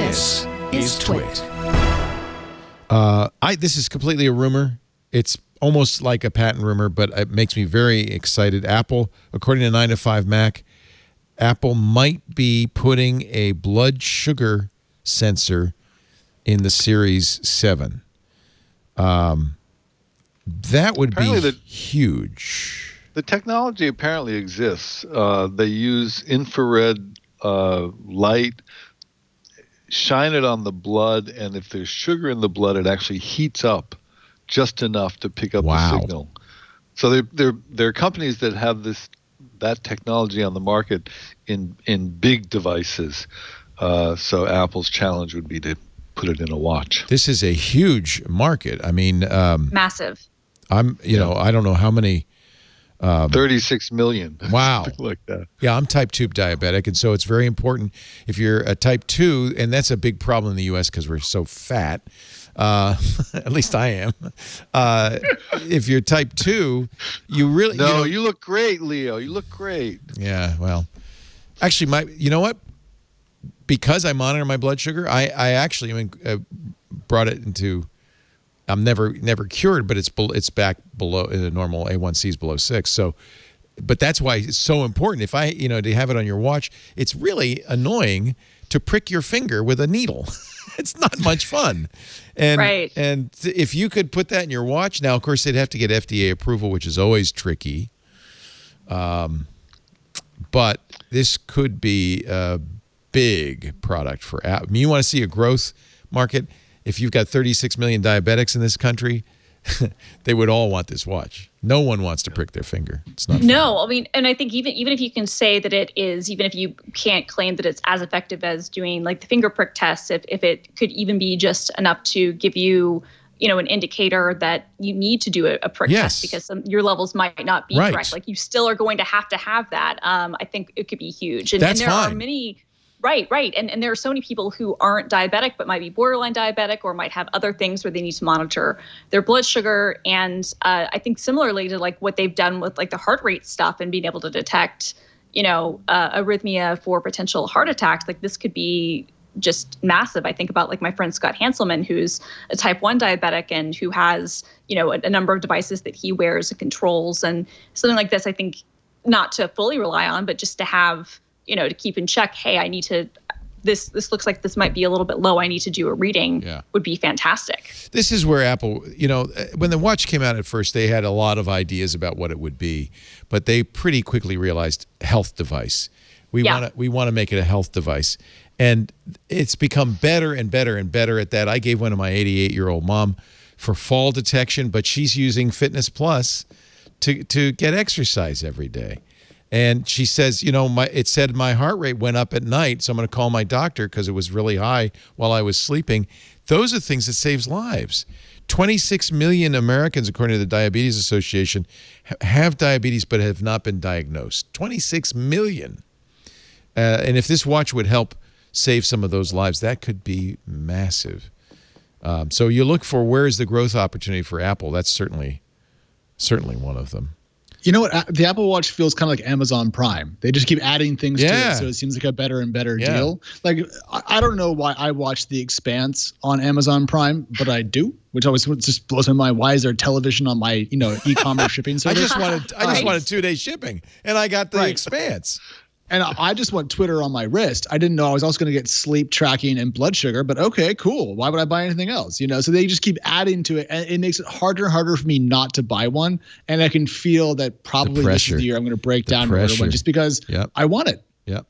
This is TWiT. This is completely a rumor. It's almost like a patent rumor, but it makes me very excited. Apple, according to 9 to 5 Mac, Apple might be putting a blood sugar sensor in the Series 7. That would be huge. The technology apparently exists. They use infrared light, shine it on the blood, and if there's sugar in the blood, it actually heats up just enough to pick up the signal. So there are companies that have that technology on the market in big devices. So Apple's challenge would be to put it in a watch. This is a huge market. I mean, massive. I don't know how many. 36 million. Wow. Something like that. Yeah, I'm type 2 diabetic, and so it's very important if you're a type 2, and that's a big problem in the U.S. because we're so fat. At least I am. If you're type 2, you really... No, you look great, Leo. You look great. Yeah, well, actually, you know what? Because I monitor my blood sugar, I actually brought it into... I'm never cured, but it's back below the normal A1C is below 6. So, but that's why it's so important. If to have it on your watch, it's really annoying to prick your finger with a needle. It's not much fun. And right. And if you could put that in your watch, now of course they'd have to get FDA approval, which is always tricky. But this could be a big product for Apple. I mean, you want to see a growth market. If you've got 36 million diabetics in this country, they would all want this watch. No one wants to prick their finger. It's not fun. No, I mean, and I think even if you can say that it is, even if you can't claim that it's as effective as doing like the finger prick test, if it could even be just enough to give you, an indicator that you need to do a prick test because your levels might not be correct. Like you still are going to have that. I think it could be huge. And there are many... Right. And there are so many people who aren't diabetic but might be borderline diabetic or might have other things where they need to monitor their blood sugar. And I think similarly to like what they've done with like the heart rate stuff and being able to detect, arrhythmia for potential heart attacks, like this could be just massive. I think about like my friend Scott Hanselman, who's a type 1 diabetic and who has, a number of devices that he wears and controls. And something like this, I think not to fully rely on, but just to have, to keep in check, hey, I need to, this looks like this might be a little bit low. I need to do a reading would be fantastic. This is where Apple, when the watch came out at first, they had a lot of ideas about what it would be, but they pretty quickly realized health device. We want to make it a health device. And it's become better and better and better at that. I gave one to my 88-year-old mom for fall detection, but she's using Fitness Plus to get exercise every day. And she says, it said my heart rate went up at night, so I'm going to call my doctor because it was really high while I was sleeping. Those are things that saves lives. 26 million Americans, according to the Diabetes Association, have diabetes but have not been diagnosed. 26 million. And if this watch would help save some of those lives, that could be massive. So you look for where is the growth opportunity for Apple. That's certainly one of them. You know what? The Apple Watch feels kind of like Amazon Prime. They just keep adding things to it, so it seems like a better and better deal. Like, I don't know why I watch The Expanse on Amazon Prime, but I do, which always just blows my mind. Why is there television on my, e-commerce shipping service? I just wanted 2-day shipping, and I got The Expanse. And I just want Twitter on my wrist. I didn't know I was also going to get sleep tracking and blood sugar, but okay, cool. Why would I buy anything else? So they just keep adding to it, and it makes it harder and harder for me not to buy one. And I can feel that probably this is the year I'm going to break down and order one just because I want it. Yep.